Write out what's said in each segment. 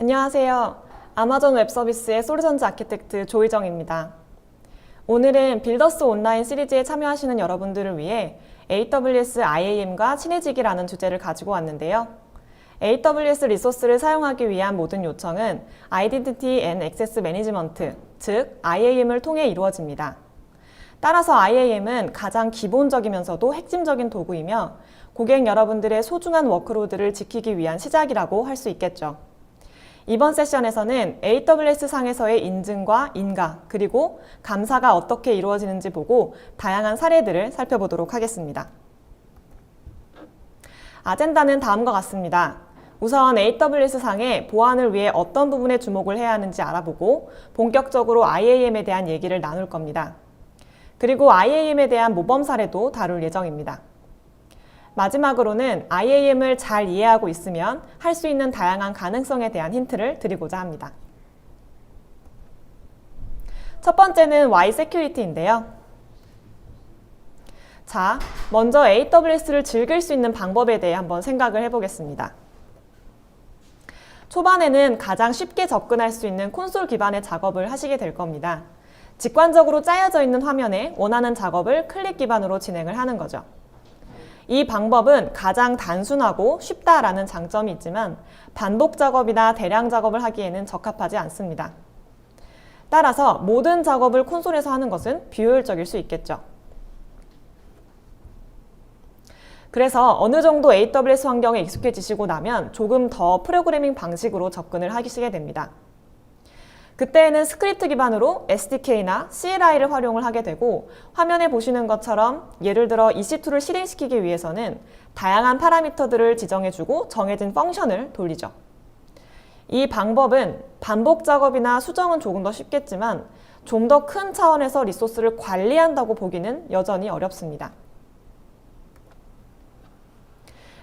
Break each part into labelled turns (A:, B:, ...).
A: 안녕하세요. 아마존 웹서비스의 솔루션즈 아키텍트 조희정입니다. 오늘은 빌더스 온라인 시리즈에 참여하시는 여러분들을 위해 AWS IAM과 친해지기라는 주제를 가지고 왔는데요. AWS 리소스를 사용하기 위한 모든 요청은 Identity and Access Management, 즉 IAM을 통해 이루어집니다. 따라서 IAM은 가장 기본적이면서도 핵심적인 도구이며 고객 여러분들의 소중한 워크로드를 지키기 위한 시작이라고 할 수 있겠죠. 이번 세션에서는 AWS 상에서의 인증과 인가, 그리고 감사가 어떻게 이루어지는지 보고 다양한 사례들을 살펴보도록 하겠습니다. 아젠다는 다음과 같습니다. 우선 AWS 상의 보안을 위해 어떤 부분에 주목을 해야 하는지 알아보고 본격적으로 IAM에 대한 얘기를 나눌 겁니다. 그리고 IAM에 대한 모범 사례도 다룰 예정입니다. 마지막으로는 IAM을 잘 이해하고 있으면 할 수 있는 다양한 가능성에 대한 힌트를 드리고자 합니다. 첫 번째는 Y Security인데요. 자, 먼저 AWS를 즐길 수 있는 방법에 대해 한번 생각을 해보겠습니다. 초반에는 가장 쉽게 접근할 수 있는 콘솔 기반의 작업을 하시게 될 겁니다. 직관적으로 짜여져 있는 화면에 원하는 작업을 클릭 기반으로 진행을 하는 거죠. 이 방법은 가장 단순하고 쉽다라는 장점이 있지만 반복 작업이나 대량 작업을 하기에는 적합하지 않습니다. 따라서 모든 작업을 콘솔에서 하는 것은 비효율적일 수 있겠죠. 그래서 어느 정도 AWS 환경에 익숙해지시고 나면 조금 더 프로그래밍 방식으로 접근을 하시게 됩니다. 그때에는 스크립트 기반으로 SDK나 CLI를 활용을 하게 되고 화면에 보시는 것처럼 예를 들어 EC2를 실행시키기 위해서는 다양한 파라미터들을 지정해주고 정해진 펑션을 돌리죠. 이 방법은 반복 작업이나 수정은 조금 더 쉽겠지만 좀 더 큰 차원에서 리소스를 관리한다고 보기는 여전히 어렵습니다.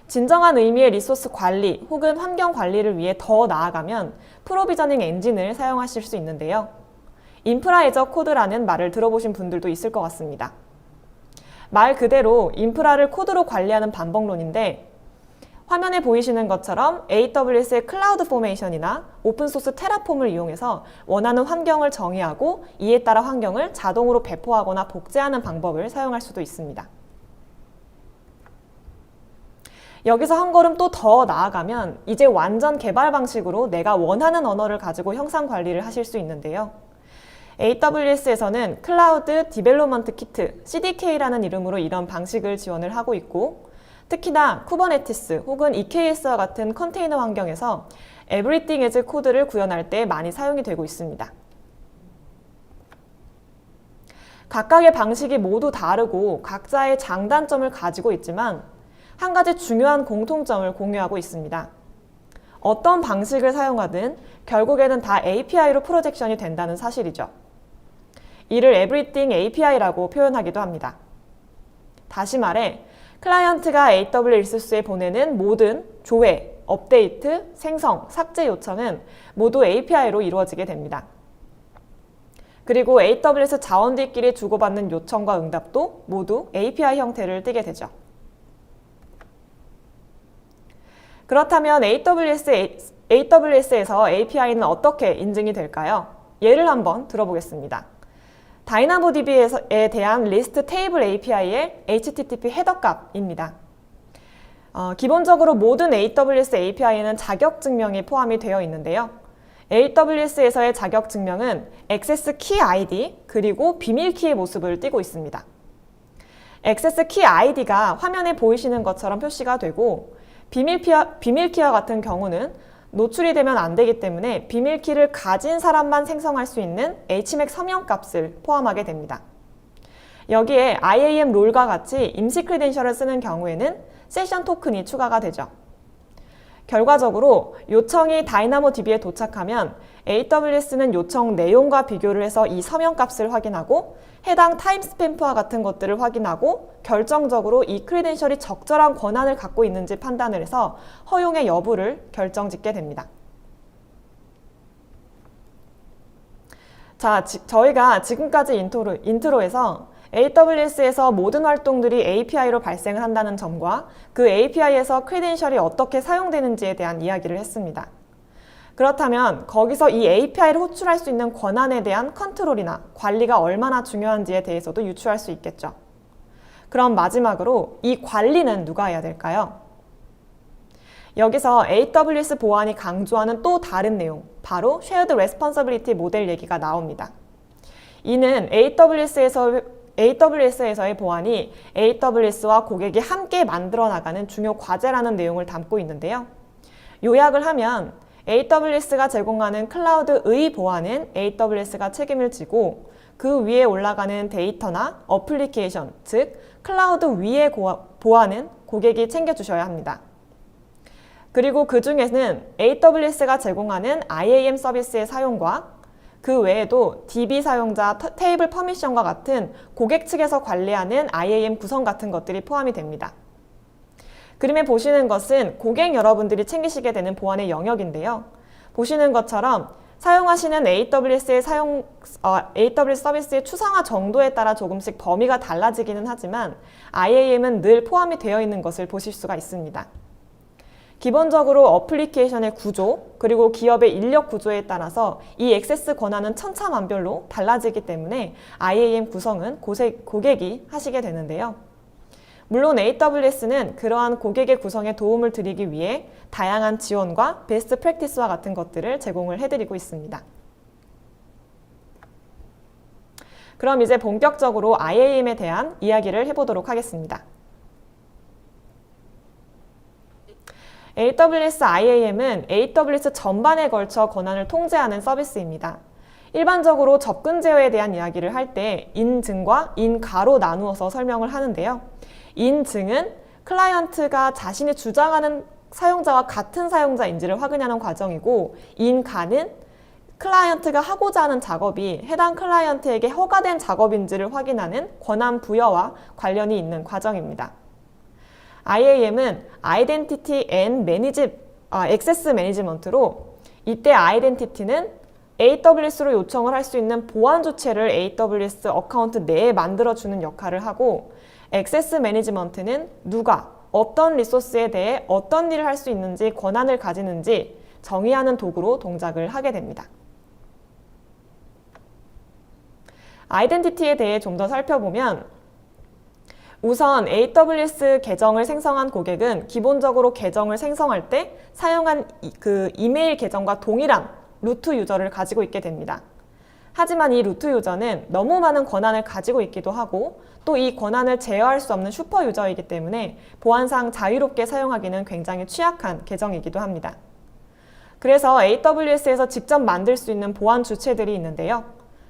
A: 진정한 의미의 리소스 관리 혹은 환경 관리를 위해 더 나아가면 프로비저닝 엔진을 사용하실 수 있는데요. 인프라 애저 코드라는 말을 들어보신 분들도 있을 것 같습니다. 말 그대로 인프라를 코드로 관리하는 반복론인데 화면에 보이시는 것처럼 AWS의 클라우드 포메이션이나 오픈소스 테라폼을 이용해서 원하는 환경을 정의하고 이에 따라 환경을 자동으로 배포하거나 복제하는 방법을 사용할 수도 있습니다. 여기서 한 걸음 또 더 나아가면 이제 완전 개발 방식으로 내가 원하는 언어를 가지고 형상 관리를 하실 수 있는데요. AWS에서는 클라우드 디벨롭먼트 키트, CDK라는 이름으로 이런 방식을 지원을 하고 있고 특히나 쿠버네티스 혹은 EKS와 같은 컨테이너 환경에서 Everything as Code를 구현할 때 많이 사용이 되고 있습니다. 각각의 방식이 모두 다르고 각자의 장단점을 가지고 있지만 한 가지 중요한 공통점을 공유하고 있습니다. 어떤 방식을 사용하든 결국에는 다 API로 프로젝션이 된다는 사실이죠. 이를 Everything API라고 표현하기도 합니다. 다시 말해, 클라이언트가 AWS에 보내는 모든 조회, 업데이트, 생성, 삭제 요청은 모두 API로 이루어지게 됩니다. 그리고 AWS 자원들끼리 주고받는 요청과 응답도 모두 API 형태를 띠게 되죠. 그렇다면 AWS에서 API는 어떻게 인증이 될까요? 예를 한번 들어보겠습니다. DynamoDB에 대한 리스트 테이블 API의 HTTP 헤더 값입니다. 기본적으로 모든 AWS API에는 자격 증명이 포함이 되어 있는데요. AWS에서의 자격 증명은 액세스 키 아이디 그리고 비밀 키의 모습을 띠고 있습니다. 액세스 키 아이디가 화면에 보이시는 것처럼 표시가 되고 비밀키와 같은 경우는 노출이 되면 안 되기 때문에 비밀키를 가진 사람만 생성할 수 있는 HMAC 서명 값을 포함하게 됩니다. 여기에 IAM 롤과 같이 임시 크리덴셜을 쓰는 경우에는 세션 토큰이 추가가 되죠. 결과적으로 요청이 DynamoDB에 도착하면 AWS는 요청 내용과 비교를 해서 이 서명 값을 확인하고 해당 타임스탬프와 같은 것들을 확인하고 결정적으로 이 크리덴셜이 적절한 권한을 갖고 있는지 판단을 해서 허용의 여부를 결정짓게 됩니다. 자, 저희가 지금까지 인트로에서 AWS에서 모든 활동들이 API로 발생을 한다는 점과 그 API에서 크리덴셜이 어떻게 사용되는지에 대한 이야기를 했습니다. 그렇다면 거기서 이 API를 호출할 수 있는 권한에 대한 컨트롤이나 관리가 얼마나 중요한지에 대해서도 유추할 수 있겠죠. 그럼 마지막으로 이 관리는 누가 해야 될까요? 여기서 AWS 보안이 강조하는 또 다른 내용, 바로 Shared Responsibility 모델 얘기가 나옵니다. 이는 AWS에서의 보안이 AWS와 고객이 함께 만들어 나가는 중요 과제라는 내용을 담고 있는데요. 요약을 하면 AWS가 제공하는 클라우드의 보안은 AWS가 책임을 지고 그 위에 올라가는 데이터나 어플리케이션, 즉 클라우드 위의 보안은 고객이 챙겨주셔야 합니다. 그리고 그 중에는 AWS가 제공하는 IAM 서비스의 사용과 그 외에도 DB 사용자 테이블 퍼미션과 같은 고객 측에서 관리하는 IAM 구성 같은 것들이 포함이 됩니다. 그림에 보시는 것은 고객 여러분들이 챙기시게 되는 보안의 영역인데요. 보시는 것처럼 사용하시는 AWS 서비스의 추상화 정도에 따라 조금씩 범위가 달라지기는 하지만 IAM은 늘 포함이 되어 있는 것을 보실 수가 있습니다. 기본적으로 어플리케이션의 구조, 그리고 기업의 인력 구조에 따라서 이 액세스 권한은 천차만별로 달라지기 때문에 IAM 구성은 고객이 하시게 되는데요. 물론 AWS는 그러한 고객의 구성에 도움을 드리기 위해 다양한 지원과 베스트 프랙티스와 같은 것들을 제공을 해드리고 있습니다. 그럼 이제 본격적으로 IAM에 대한 이야기를 해보도록 하겠습니다. AWS IAM은 AWS 전반에 걸쳐 권한을 통제하는 서비스입니다. 일반적으로 접근 제어에 대한 이야기를 할 때 인증과 인가로 나누어서 설명을 하는데요. 인증은 클라이언트가 자신이 주장하는 사용자와 같은 사용자인지를 확인하는 과정이고, 인가는 클라이언트가 하고자 하는 작업이 해당 클라이언트에게 허가된 작업인지를 확인하는 권한 부여와 관련이 있는 과정입니다. IAM은 Identity and Access Management로, 이때 Identity는 AWS로 요청을 할 수 있는 보안 주체를 AWS 어카운트 내에 만들어주는 역할을 하고, Access Management는 누가 어떤 리소스에 대해 어떤 일을 할 수 있는지 권한을 가지는지 정의하는 도구로 동작을 하게 됩니다. 아이덴티티에 대해 좀 더 살펴보면, 우선 AWS 계정을 생성한 고객은 기본적으로 계정을 생성할 때 사용한 그 이메일 계정과 동일한 루트 유저를 가지고 있게 됩니다. 하지만 이 루트 유저는 너무 많은 권한을 가지고 있기도 하고, 또 이 권한을 제어할 수 없는 슈퍼 유저이기 때문에 보안상 자유롭게 사용하기는 굉장히 취약한 계정이기도 합니다. 그래서 AWS에서 직접 만들 수 있는 보안 주체들이 있는데요.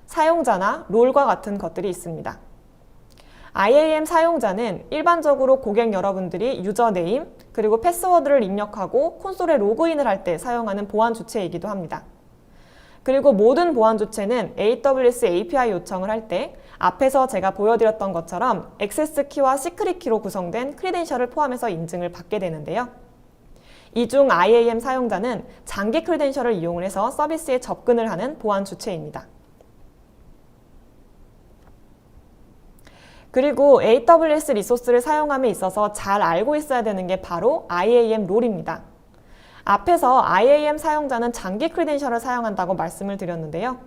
A: 사용자나 롤과 같은 것들이 있습니다. IAM 사용자는 일반적으로 고객 여러분들이 유저네임 그리고 패스워드를 입력하고 콘솔에 로그인을 할 때 사용하는 보안 주체이기도 합니다. 그리고 모든 보안 주체는 AWS API 요청을 할 때 앞에서 제가 보여드렸던 것처럼 액세스 키와 시크릿 키로 구성된 크리덴셜을 포함해서 인증을 받게 되는데요. 이 중 IAM 사용자는 장기 크리덴셜을 이용을 해서 서비스에 접근을 하는 보안 주체입니다. 그리고 AWS 리소스를 사용함에 있어서 잘 알고 있어야 되는 게 바로 IAM 롤입니다. 앞에서 IAM 사용자는 장기 크리덴셜을 사용한다고 말씀을 드렸는데요.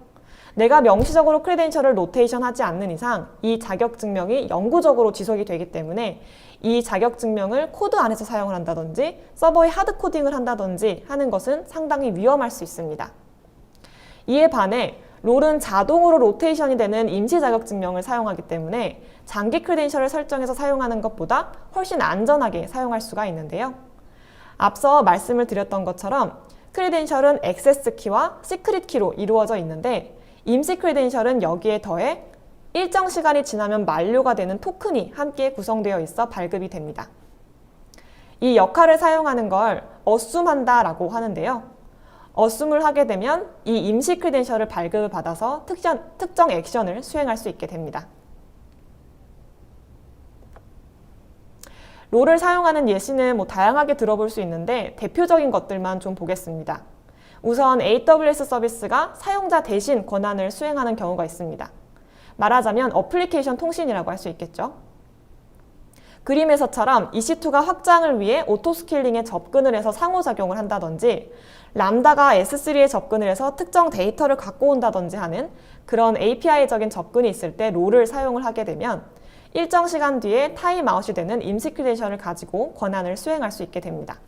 A: 내가 명시적으로 크리덴셜을 로테이션하지 않는 이상 이 자격증명이 영구적으로 지속이 되기 때문에 이 자격증명을 코드 안에서 사용을 한다든지 서버에 하드코딩을 한다든지 하는 것은 상당히 위험할 수 있습니다. 이에 반해 롤은 자동으로 로테이션이 되는 임시 자격증명을 사용하기 때문에 장기 크리덴셜을 설정해서 사용하는 것보다 훨씬 안전하게 사용할 수가 있는데요. 앞서 말씀을 드렸던 것처럼 크리덴셜은 액세스 키와 시크릿 키로 이루어져 있는데, 임시 크리덴셜은 여기에 더해 일정 시간이 지나면 만료가 되는 토큰이 함께 구성되어 있어 발급이 됩니다. 이 역할을 사용하는 걸 어쌰한다라고 하는데요. 어쌰을 하게 되면 이 임시 크리덴셜을 발급을 받아서 특정 액션을 수행할 수 있게 됩니다. 롤을 사용하는 예시는 다양하게 들어볼 수 있는데 대표적인 것들만 좀 보겠습니다. 우선 AWS 서비스가 사용자 대신 권한을 수행하는 경우가 있습니다. 말하자면 어플리케이션 통신이라고 할 수 있겠죠. 그림에서처럼 EC2가 확장을 위해 오토스케일링에 접근을 해서 상호작용을 한다든지 람다가 S3에 접근을 해서 특정 데이터를 갖고 온다든지 하는 그런 API적인 접근이 있을 때 롤을 사용을 하게 되면 일정 시간 뒤에 타임아웃이 되는 임시큐레이션을 가지고 권한을 수행할 수 있게 됩니다.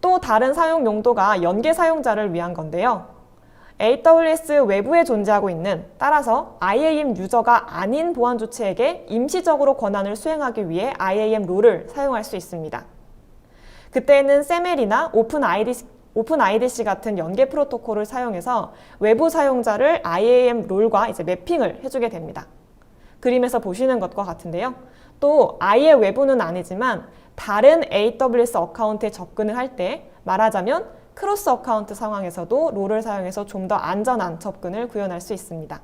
A: 또 다른 사용 용도가 연계 사용자를 위한 건데요. AWS 외부에 존재하고 있는, 따라서 IAM 유저가 아닌 보안 주체에게 임시적으로 권한을 수행하기 위해 IAM 롤을 사용할 수 있습니다. 그때는 SAML이나 오픈IDC 같은 연계 프로토콜을 사용해서 외부 사용자를 IAM 롤과 매핑을 해주게 됩니다. 그림에서 보시는 것과 같은데요. 또 아예 외부는 아니지만 다른 AWS 어카운트에 접근을 할 때 말하자면 크로스 어카운트 상황에서도 롤을 사용해서 좀 더 안전한 접근을 구현할 수 있습니다.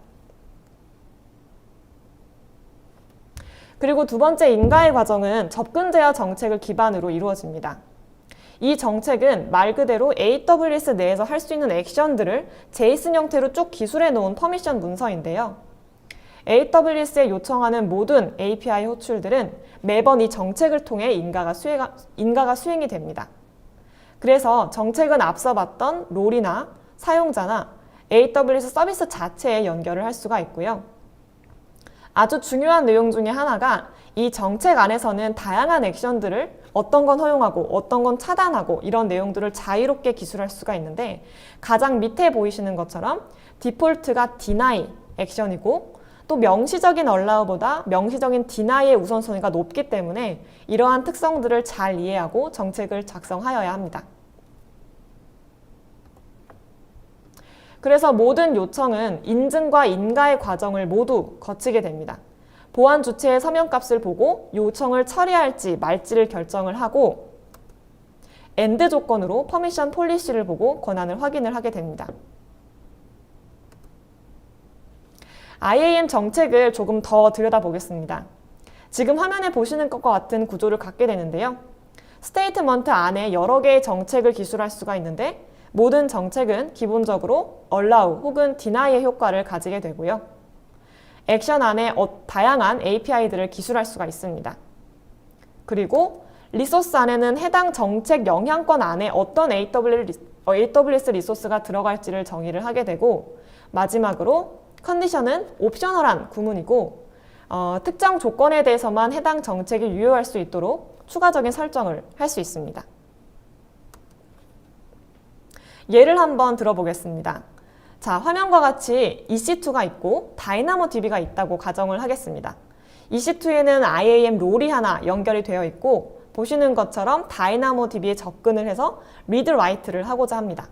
A: 그리고 두 번째 인가의 과정은 접근 제어 정책을 기반으로 이루어집니다. 이 정책은 말 그대로 AWS 내에서 할 수 있는 액션들을 JSON 형태로 쭉 기술해 놓은 퍼미션 문서인데요. AWS에 요청하는 모든 API 호출들은 매번 이 정책을 통해 인가가 수행이 됩니다. 그래서 정책은 앞서 봤던 롤이나 사용자나 AWS 서비스 자체에 연결을 할 수가 있고요. 아주 중요한 내용 중에 하나가 이 정책 안에서는 다양한 액션들을 어떤 건 허용하고 어떤 건 차단하고 이런 내용들을 자유롭게 기술할 수가 있는데 가장 밑에 보이시는 것처럼 디폴트가 deny 액션이고 또 명시적인 allow보다 명시적인 deny의 우선순위가 높기 때문에 이러한 특성들을 잘 이해하고 정책을 작성하여야 합니다. 그래서 모든 요청은 인증과 인가의 과정을 모두 거치게 됩니다. 보안 주체의 서명값을 보고 요청을 처리할지 말지를 결정을 하고 엔드 조건으로 퍼미션 폴리시를 보고 권한을 확인을 하게 됩니다. IAM 정책을 조금 더 들여다보겠습니다. 지금 화면에 보시는 것과 같은 구조를 갖게 되는데요. 스테이트먼트 안에 여러 개의 정책을 기술할 수가 있는데 모든 정책은 기본적으로 allow 혹은 deny의 효과를 가지게 되고요. 액션 안에 다양한 API들을 기술할 수가 있습니다. 그리고 리소스 안에는 해당 정책 영향권 안에 어떤 AWS 리소스가 들어갈지를 정의를 하게 되고 마지막으로 컨디션은 옵셔널한 구문이고 특정 조건에 대해서만 해당 정책이 유효할 수 있도록 추가적인 설정을 할 수 있습니다. 예를 한번 들어보겠습니다. 자, 화면과 같이 EC2가 있고 DynamoDB가 있다고 가정을 하겠습니다. EC2에는 IAM 롤이 하나 연결이 되어 있고 보시는 것처럼 DynamoDB에 접근을 해서 read write를 하고자 합니다.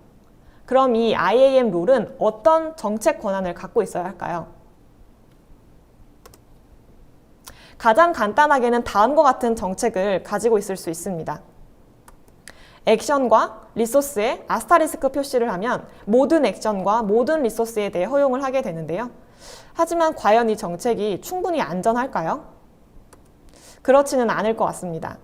A: 그럼 이 IAM 롤은 어떤 정책 권한을 갖고 있어야 할까요? 가장 간단하게는 다음과 같은 정책을 가지고 있을 수 있습니다. 액션과 리소스에 아스타리스크 표시를 하면 모든 액션과 모든 리소스에 대해 허용을 하게 되는데요. 하지만 과연 이 정책이 충분히 안전할까요? 그렇지는 않을 것 같습니다.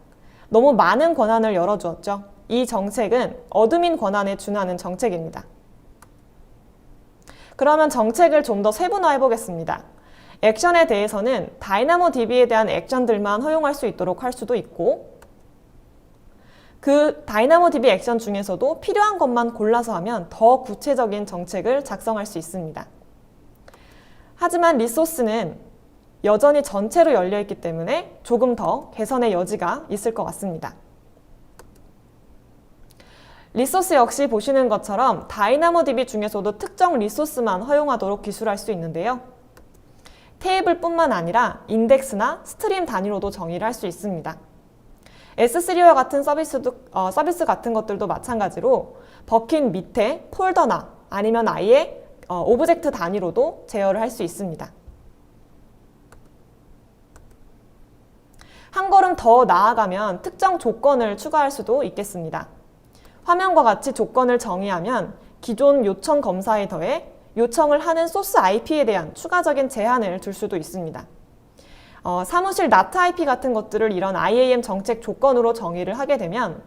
A: 너무 많은 권한을 열어주었죠. 이 정책은 어드민 권한에 준하는 정책입니다. 그러면 정책을 좀 더 세분화해 보겠습니다. 액션에 대해서는 DynamoDB에 대한 액션들만 허용할 수 있도록 할 수도 있고 그 DynamoDB 액션 중에서도 필요한 것만 골라서 하면 더 구체적인 정책을 작성할 수 있습니다. 하지만 리소스는 여전히 전체로 열려있기 때문에 조금 더 개선의 여지가 있을 것 같습니다. 리소스 역시 보시는 것처럼 DynamoDB 중에서도 특정 리소스만 허용하도록 기술할 수 있는데요. 테이블뿐만 아니라 인덱스나 스트림 단위로도 정의를 할 수 있습니다. S3와 같은 서비스 같은 것들도 마찬가지로 버킷 밑에 폴더나 아니면 아예 오브젝트 단위로도 제어를 할 수 있습니다. 한 걸음 더 나아가면 특정 조건을 추가할 수도 있겠습니다. 화면과 같이 조건을 정의하면 기존 요청 검사에 더해 요청을 하는 소스 IP에 대한 추가적인 제한을 둘 수도 있습니다. 사무실 NAT IP 같은 것들을 이런 IAM 정책 조건으로 정의를 하게 되면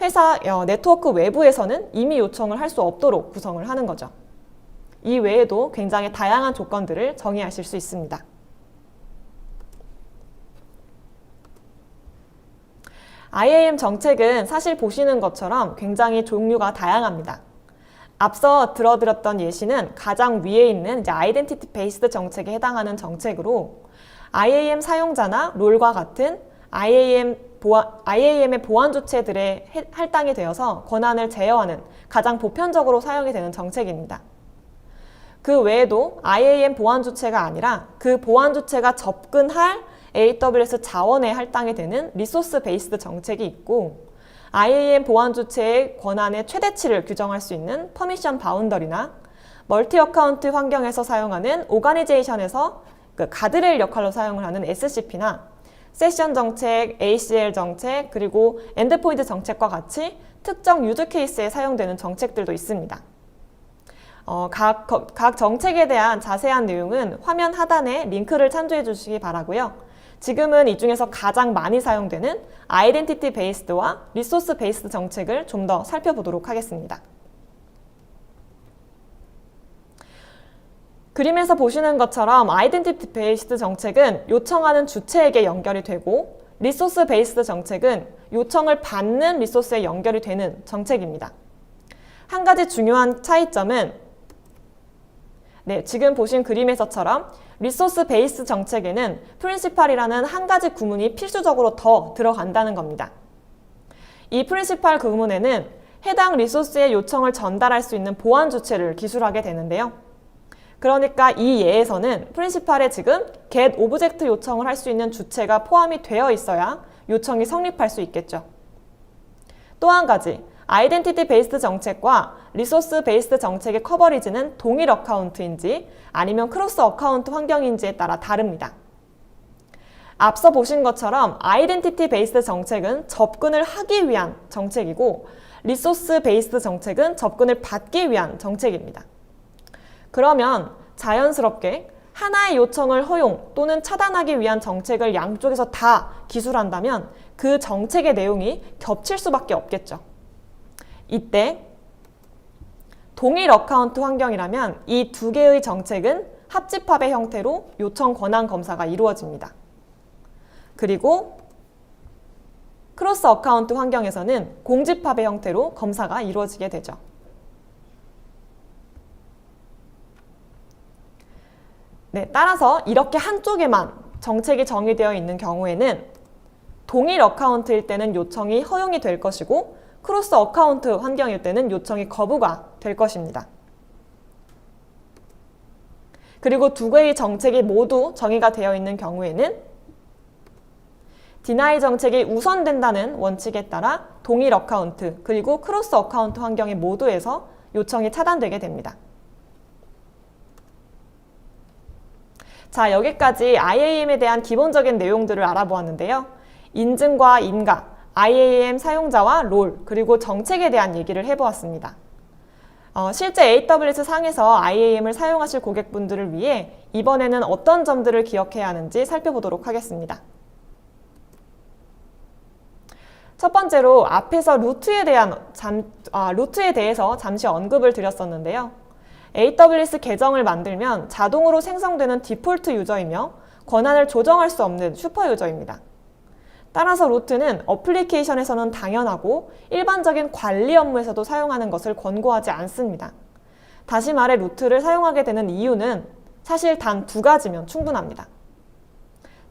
A: 회사 네트워크 외부에서는 이미 요청을 할 수 없도록 구성을 하는 거죠. 이 외에도 굉장히 다양한 조건들을 정의하실 수 있습니다. IAM 정책은 사실 보시는 것처럼 굉장히 종류가 다양합니다. 앞서 들어드렸던 예시는 가장 위에 있는 아이덴티티 베이스드 정책에 해당하는 정책으로 IAM 사용자나 롤과 같은 IAM의 보안 주체들의 할당이 되어서 권한을 제어하는 가장 보편적으로 사용이 되는 정책입니다. 그 외에도 IAM 보안 주체가 아니라 그 보안 주체가 접근할 AWS 자원에 할당이 되는 리소스 베이스드 정책이 있고 IAM 보안 주체의 권한의 최대치를 규정할 수 있는 퍼미션 바운더리나 멀티 어카운트 환경에서 사용하는 오가니제이션에서 그 가드레일 역할로 사용을 하는 SCP나 세션 정책, ACL 정책, 그리고 엔드포인트 정책과 같이 특정 유즈 케이스에 사용되는 정책들도 있습니다. 각 정책에 대한 자세한 내용은 화면 하단에 링크를 참조해 주시기 바라고요. 지금은 이 중에서 가장 많이 사용되는 아이덴티티 베이스드와 리소스 베이스드 정책을 좀 더 살펴보도록 하겠습니다. 그림에서 보시는 것처럼 아이덴티티 베이스드 정책은 요청하는 주체에게 연결이 되고 리소스 베이스드 정책은 요청을 받는 리소스에 연결이 되는 정책입니다. 한 가지 중요한 차이점은 지금 보신 그림에서처럼 리소스 베이스 정책에는 프린시팔이라는 한 가지 구문이 필수적으로 더 들어간다는 겁니다. 이 프린시팔 구문에는 해당 리소스의 요청을 전달할 수 있는 보안 주체를 기술하게 되는데요. 그러니까 이 예에서는 프린시팔에 지금 get 오브젝트 요청을 할 수 있는 주체가 포함이 되어 있어야 요청이 성립할 수 있겠죠. 또 한 가지, 아이덴티티 베이스드 정책과 리소스 베이스드 정책의 커버리지는 동일 어카운트인지 아니면 크로스 어카운트 환경인지에 따라 다릅니다. 앞서 보신 것처럼 아이덴티티 베이스드 정책은 접근을 하기 위한 정책이고 리소스 베이스드 정책은 접근을 받기 위한 정책입니다. 그러면 자연스럽게 하나의 요청을 허용 또는 차단하기 위한 정책을 양쪽에서 다 기술한다면 그 정책의 내용이 겹칠 수밖에 없겠죠. 이때 동일 어카운트 환경이라면 이 두 개의 정책은 합집합의 형태로 요청 권한 검사가 이루어집니다. 그리고 크로스 어카운트 환경에서는 공집합의 형태로 검사가 이루어지게 되죠. 따라서 이렇게 한쪽에만 정책이 정의되어 있는 경우에는 동일 어카운트일 때는 요청이 허용이 될 것이고 크로스 어카운트 환경일 때는 요청이 거부가 될 것입니다. 그리고 두 개의 정책이 모두 정의가 되어 있는 경우에는 디나이 정책이 우선된다는 원칙에 따라 동일 어카운트 그리고 크로스 어카운트 환경의 모두에서 요청이 차단되게 됩니다. 자, 여기까지 IAM에 대한 기본적인 내용들을 알아보았는데요. 인증과 인가, IAM 사용자와 롤, 그리고 정책에 대한 얘기를 해보았습니다. 실제 AWS 상에서 IAM을 사용하실 고객분들을 위해 이번에는 어떤 점들을 기억해야 하는지 살펴보도록 하겠습니다. 첫 번째로 앞에서 루트에 대해서 잠시 언급을 드렸었는데요. AWS 계정을 만들면 자동으로 생성되는 디폴트 유저이며 권한을 조정할 수 없는 슈퍼 유저입니다. 따라서 루트는 어플리케이션에서는 당연하고 일반적인 관리 업무에서도 사용하는 것을 권고하지 않습니다. 다시 말해 루트를 사용하게 되는 이유는 사실 단 두 가지면 충분합니다.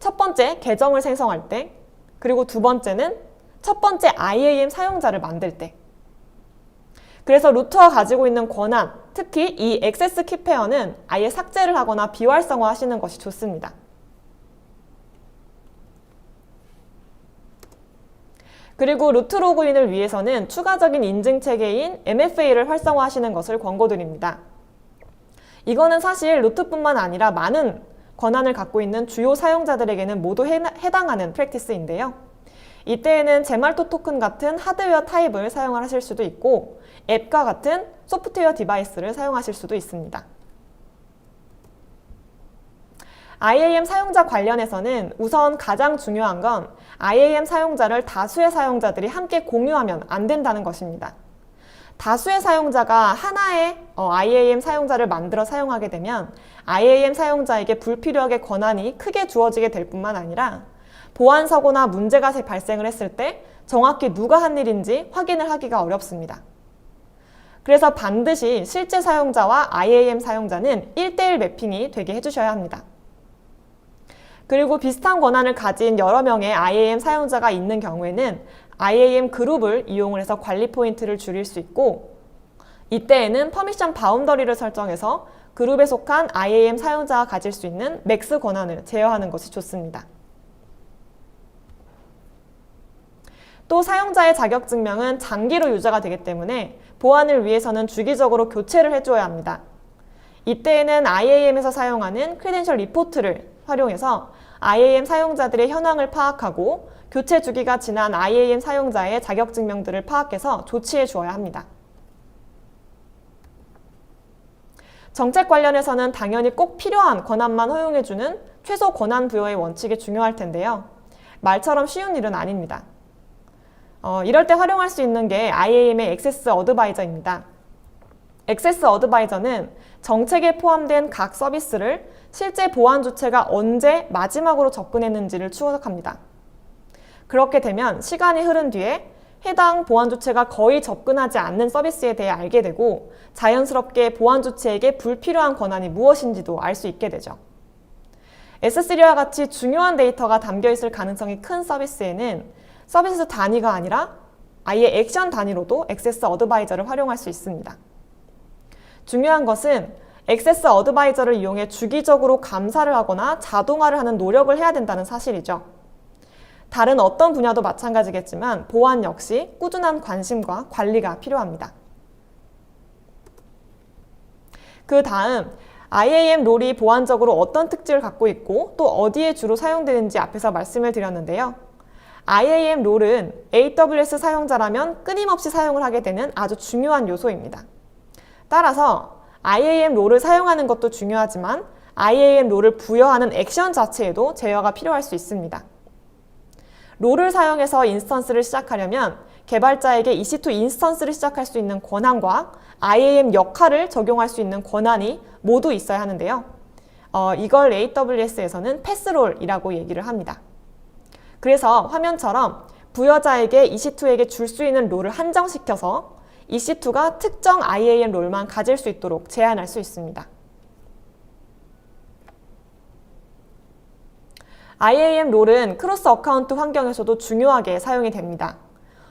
A: 첫 번째, 계정을 생성할 때, 그리고 두 번째는 첫 번째 IAM 사용자를 만들 때. 그래서 루트가 가지고 있는 권한, 특히 이 액세스 키 페어는 아예 삭제를 하거나 비활성화 하시는 것이 좋습니다. 그리고 루트 로그인을 위해서는 추가적인 인증 체계인 MFA를 활성화하시는 것을 권고드립니다. 이거는 사실 루트뿐만 아니라 많은 권한을 갖고 있는 주요 사용자들에게는 모두 해당하는 프랙티스인데요. 이때에는 제말토 토큰 같은 하드웨어 타입을 사용하실 수도 있고 앱과 같은 소프트웨어 디바이스를 사용하실 수도 있습니다. IAM 사용자 관련해서는 우선 가장 중요한 건 IAM 사용자를 다수의 사용자들이 함께 공유하면 안 된다는 것입니다. 다수의 사용자가 하나의 IAM 사용자를 만들어 사용하게 되면 IAM 사용자에게 불필요하게 권한이 크게 주어지게 될 뿐만 아니라 보안 사고나 문제가 발생을 했을 때 정확히 누가 한 일인지 확인을 하기가 어렵습니다. 그래서 반드시 실제 사용자와 IAM 사용자는 1:1 매핑이 되게 해주셔야 합니다. 그리고 비슷한 권한을 가진 여러 명의 IAM 사용자가 있는 경우에는 IAM 그룹을 이용을 해서 관리 포인트를 줄일 수 있고, 이때에는 퍼미션 바운더리를 설정해서 그룹에 속한 IAM 사용자가 가질 수 있는 맥스 권한을 제어하는 것이 좋습니다. 또 사용자의 자격증명은 장기로 유저가 되기 때문에 보안을 위해서는 주기적으로 교체를 해줘야 합니다. 이때에는 IAM에서 사용하는 크리덴셜 리포트를 활용해서 IAM 사용자들의 현황을 파악하고 교체 주기가 지난 IAM 사용자의 자격증명들을 파악해서 조치해 주어야 합니다. 정책 관련해서는 당연히 꼭 필요한 권한만 허용해주는 최소 권한 부여의 원칙이 중요할 텐데요. 말처럼 쉬운 일은 아닙니다. 이럴 때 활용할 수 있는 게 IAM의 액세스 어드바이저입니다. 액세스 어드바이저는 정책에 포함된 각 서비스를 실제 보안 주체가 언제 마지막으로 접근했는지를 추적합니다. 그렇게 되면 시간이 흐른 뒤에 해당 보안 주체가 거의 접근하지 않는 서비스에 대해 알게 되고 자연스럽게 보안 주체에게 불필요한 권한이 무엇인지도 알 수 있게 되죠. S3와 같이 중요한 데이터가 담겨 있을 가능성이 큰 서비스에는 서비스 단위가 아니라 아예 액션 단위로도 액세스 어드바이저를 활용할 수 있습니다. 중요한 것은 액세스 어드바이저를 이용해 주기적으로 감사를 하거나 자동화를 하는 노력을 해야 된다는 사실이죠. 다른 어떤 분야도 마찬가지겠지만 보안 역시 꾸준한 관심과 관리가 필요합니다. 그 다음 IAM 롤이 보안적으로 어떤 특징을 갖고 있고 또 어디에 주로 사용되는지 앞에서 말씀을 드렸는데요. IAM 롤은 AWS 사용자라면 끊임없이 사용을 하게 되는 아주 중요한 요소입니다. 따라서 IAM 롤을 사용하는 것도 중요하지만 IAM 롤을 부여하는 액션 자체에도 제어가 필요할 수 있습니다. 롤을 사용해서 인스턴스를 시작하려면 개발자에게 EC2 인스턴스를 시작할 수 있는 권한과 IAM 역할을 적용할 수 있는 권한이 모두 있어야 하는데요. 이걸 AWS에서는 패스롤이라고 얘기를 합니다. 그래서 화면처럼 부여자에게 EC2에게 줄 수 있는 롤을 한정시켜서 EC2가 특정 IAM 롤만 가질 수 있도록 제한할 수 있습니다. IAM 롤은 크로스 어카운트 환경에서도 중요하게 사용이 됩니다.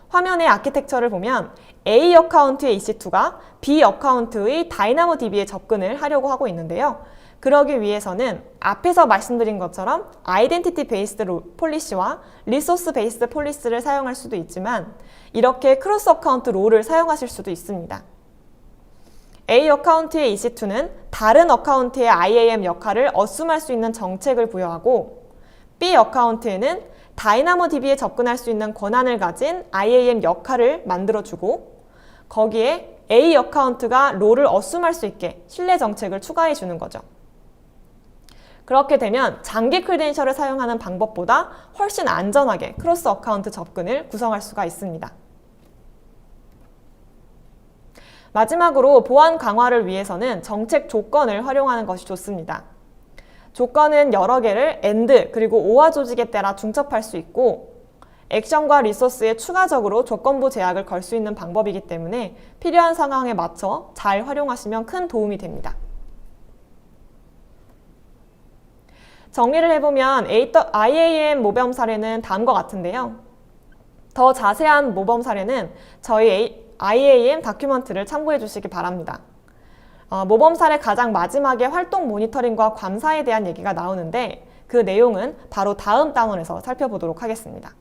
A: 화면의 아키텍처를 보면 A 어카운트의 EC2가 B 어카운트의 다이나모DB에 접근을 하려고 하고 있는데요. 그러기 위해서는 앞에서 말씀드린 것처럼 아이덴티티 베이스드 폴리시와 리소스 베이스드 폴리시를 사용할 수도 있지만 이렇게 크로스 어카운트 롤을 사용하실 수도 있습니다. A 어카운트의 EC2는 다른 어카운트의 IAM 역할을 어쌔할 수 있는 정책을 부여하고 B 어카운트에는 다이나모DB에 접근할 수 있는 권한을 가진 IAM 역할을 만들어주고 거기에 A 어카운트가 롤을 어쌔할 수 있게 신뢰 정책을 추가해 주는 거죠. 그렇게 되면 장기 크리덴셜을 사용하는 방법보다 훨씬 안전하게 크로스 어카운트 접근을 구성할 수가 있습니다. 마지막으로 보안 강화를 위해서는 정책 조건을 활용하는 것이 좋습니다. 조건은 여러 개를 AND 그리고 OR 조직에 따라 중첩할 수 있고 액션과 리소스에 추가적으로 조건부 제약을 걸 수 있는 방법이기 때문에 필요한 상황에 맞춰 잘 활용하시면 큰 도움이 됩니다. 정리를 해보면 IAM 모범 사례는 다음과 같은데요. 더 자세한 모범 사례는 저희 IAM 다큐먼트를 참고해 주시기 바랍니다. 모범 사례 가장 마지막에 활동 모니터링과 감사에 대한 얘기가 나오는데 그 내용은 바로 다음 단원에서 살펴보도록 하겠습니다.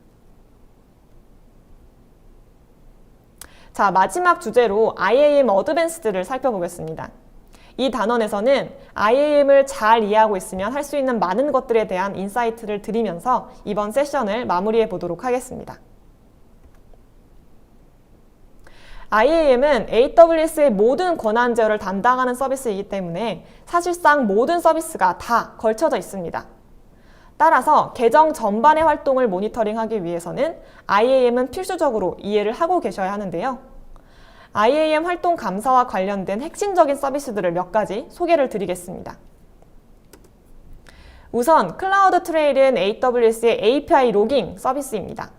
A: 자, 마지막 주제로 IAM 어드밴스드를 살펴보겠습니다. 이 단원에서는 IAM을 잘 이해하고 있으면 할 수 있는 많은 것들에 대한 인사이트를 드리면서 이번 세션을 마무리해 보도록 하겠습니다. IAM은 AWS의 모든 권한 제어를 담당하는 서비스이기 때문에 사실상 모든 서비스가 다 걸쳐져 있습니다. 따라서 계정 전반의 활동을 모니터링하기 위해서는 IAM은 필수적으로 이해를 하고 계셔야 하는데요. IAM 활동 감사와 관련된 핵심적인 서비스들을 몇 가지 소개를 드리겠습니다. 우선 클라우드 트레일은 AWS의 API 로깅 서비스입니다.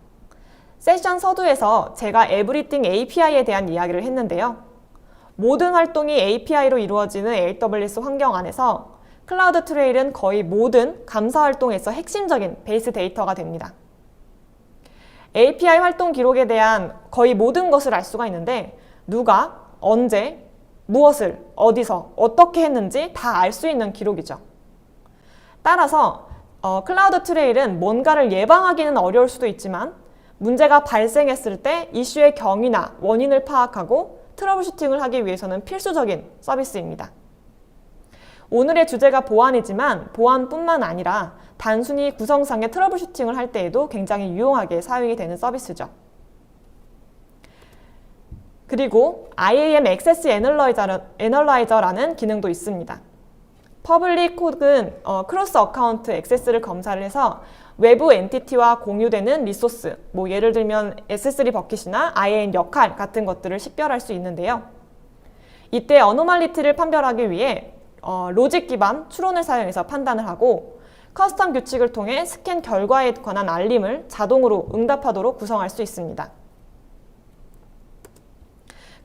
A: 세션 서두에서 제가 에브리띵 API에 대한 이야기를 했는데요. 모든 활동이 API로 이루어지는 AWS 환경 안에서 클라우드 트레일은 거의 모든 감사 활동에서 핵심적인 베이스 데이터가 됩니다. API 활동 기록에 대한 거의 모든 것을 알 수가 있는데 누가, 언제, 무엇을, 어디서, 어떻게 했는지 다 알 수 있는 기록이죠. 따라서 클라우드 트레일은 뭔가를 예방하기는 어려울 수도 있지만 문제가 발생했을 때 이슈의 경위나 원인을 파악하고 트러블 슈팅을 하기 위해서는 필수적인 서비스입니다. 오늘의 주제가 보안이지만 보안뿐만 아니라 단순히 구성상의 트러블 슈팅을 할 때에도 굉장히 유용하게 사용이 되는 서비스죠. 그리고 IAM 액세스 애널라이저라는 기능도 있습니다. 퍼블릭 혹은 크로스 어카운트 액세스를 검사를 해서 외부 엔티티와 공유되는 리소스, 예를 들면 S3 버킷이나 IAM 역할 같은 것들을 식별할 수 있는데요. 이때 어노말리티를 판별하기 위해 로직 기반 추론을 사용해서 판단을 하고 커스텀 규칙을 통해 스캔 결과에 관한 알림을 자동으로 응답하도록 구성할 수 있습니다.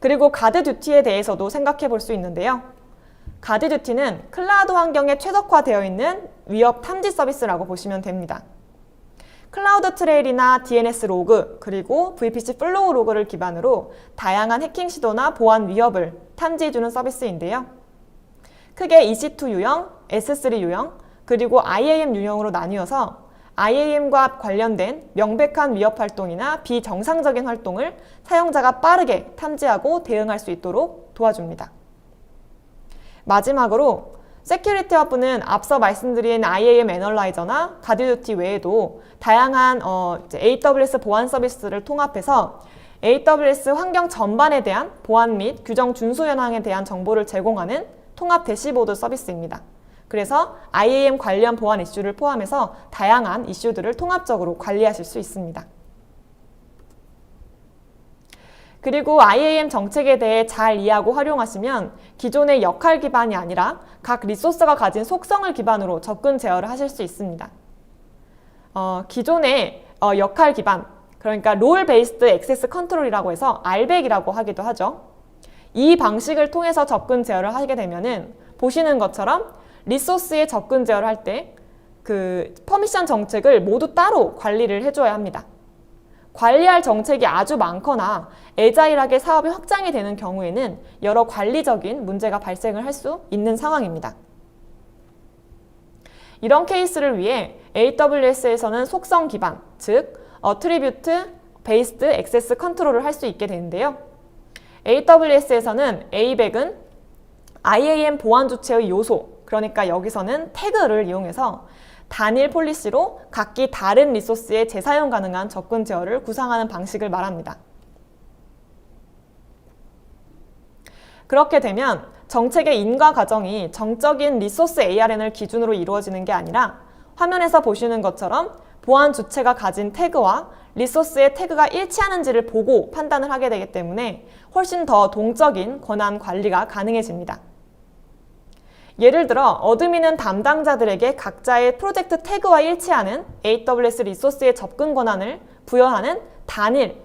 A: 그리고 가드 듀티에 대해서도 생각해 볼 수 있는데요. 가드 듀티는 클라우드 환경에 최적화되어 있는 위협 탐지 서비스라고 보시면 됩니다. 클라우드 트레일이나 DNS 로그, 그리고 VPC 플로우 로그를 기반으로 다양한 해킹 시도나 보안 위협을 탐지해주는 서비스인데요. 크게 EC2 유형, S3 유형, 그리고 IAM 유형으로 나뉘어서 IAM과 관련된 명백한 위협 활동이나 비정상적인 활동을 사용자가 빠르게 탐지하고 대응할 수 있도록 도와줍니다. 마지막으로 세큐리티 허브는 앞서 말씀드린 IAM 애널라이저나 가드듀티 외에도 다양한 AWS 보안 서비스를 통합해서 AWS 환경 전반에 대한 보안 및 규정 준수 현황에 대한 정보를 제공하는 통합 대시보드 서비스입니다. 그래서 IAM 관련 보안 이슈를 포함해서 다양한 이슈들을 통합적으로 관리하실 수 있습니다. 그리고 IAM 정책에 대해 잘 이해하고 활용하시면 기존의 역할 기반이 아니라 각 리소스가 가진 속성을 기반으로 접근 제어를 하실 수 있습니다. 기존의 역할 기반, 그러니까 롤 베이스드 액세스 컨트롤이라고 해서 RBAC이라고 하기도 하죠. 이 방식을 통해서 접근 제어를 하게 되면은 보시는 것처럼 리소스의 접근 제어를 할 때 그 퍼미션 정책을 모두 따로 관리를 해줘야 합니다. 관리할 정책이 아주 많거나 애자일하게 사업이 확장이 되는 경우에는 여러 관리적인 문제가 발생을 할 수 있는 상황입니다. 이런 케이스를 위해 AWS에서는 속성 기반, 즉 Attribute Based Access Control을 할 수 있게 되는데요. AWS에서는 ABAC은 IAM 보안 주체의 요소, 그러니까 여기서는 태그를 이용해서 단일 폴리시로 각기 다른 리소스에 재사용 가능한 접근 제어를 구상하는 방식을 말합니다. 그렇게 되면 정책의 인가 과정이 정적인 리소스 ARN을 기준으로 이루어지는 게 아니라 화면에서 보시는 것처럼 보안 주체가 가진 태그와 리소스의 태그가 일치하는지를 보고 판단을 하게 되기 때문에 훨씬 더 동적인 권한 관리가 가능해집니다. 예를 들어 어드민은 담당자들에게 각자의 프로젝트 태그와 일치하는 AWS 리소스의 접근 권한을 부여하는 단일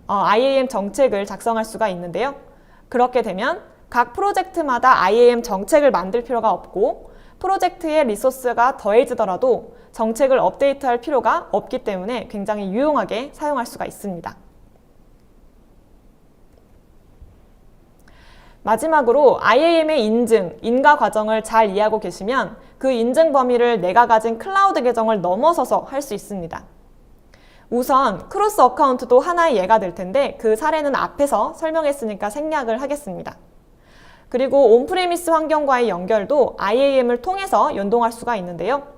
A: IAM 정책을 작성할 수가 있는데요. 그렇게 되면 각 프로젝트마다 IAM 정책을 만들 필요가 없고 프로젝트의 리소스가 더해지더라도 정책을 업데이트할 필요가 없기 때문에 굉장히 유용하게 사용할 수가 있습니다. 마지막으로 IAM의 인증, 인가 과정을 잘 이해하고 계시면 그 인증 범위를 내가 가진 클라우드 계정을 넘어서서 할 수 있습니다. 우선 크로스 어카운트도 하나의 예가 될 텐데 그 사례는 앞에서 설명했으니까 생략을 하겠습니다. 그리고 온프레미스 환경과의 연결도 IAM을 통해서 연동할 수가 있는데요.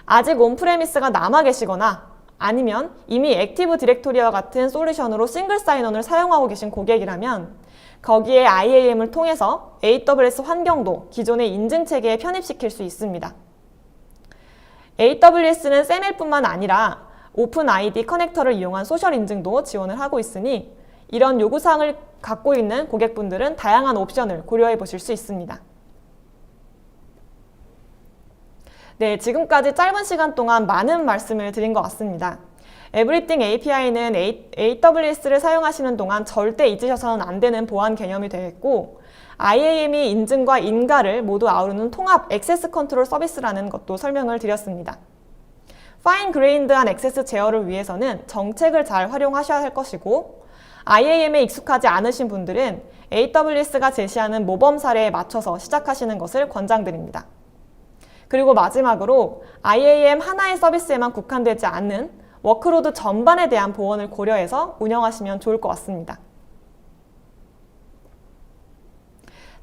A: 아직 온프레미스가 남아 계시거나 아니면 이미 액티브 디렉토리와 같은 솔루션으로 싱글 사인온을 사용하고 계신 고객이라면 거기에 IAM을 통해서 AWS 환경도 기존의 인증 체계에 편입시킬 수 있습니다. AWS는 SAML뿐만 아니라 오픈아이디 커넥터를 이용한 소셜 인증도 지원을 하고 있으니 이런 요구사항을 갖고 있는 고객분들은 다양한 옵션을 고려해 보실 수 있습니다. 네, 지금까지 짧은 시간 동안 많은 말씀을 드린 것 같습니다. Everything API는 AWS를 사용하시는 동안 절대 잊으셔서는 안 되는 보안 개념이 되겠고, IAM이 인증과 인가를 모두 아우르는 통합 액세스 컨트롤 서비스라는 것도 설명을 드렸습니다. 파인 그레인드한 액세스 제어를 위해서는 정책을 잘 활용하셔야 할 것이고, IAM에 익숙하지 않으신 분들은 AWS가 제시하는 모범 사례에 맞춰서 시작하시는 것을 권장드립니다. 그리고 마지막으로 IAM 하나의 서비스에만 국한되지 않는 워크로드 전반에 대한 보안을 고려해서 운영하시면 좋을 것 같습니다.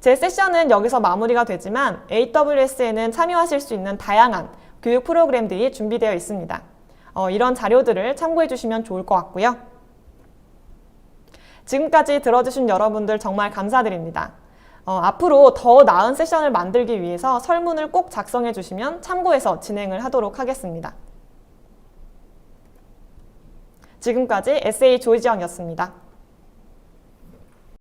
A: 제 세션은 여기서 마무리가 되지만 AWS에는 참여하실 수 있는 다양한 교육 프로그램들이 준비되어 있습니다. 이런 자료들을 참고해 주시면 좋을 것 같고요. 지금까지 들어주신 여러분들 정말 감사드립니다. 앞으로 더 나은 세션을 만들기 위해서 설문을 꼭 작성해 주시면 참고해서 진행을 하도록 하겠습니다. 지금까지 SA 조이지영이었습니다.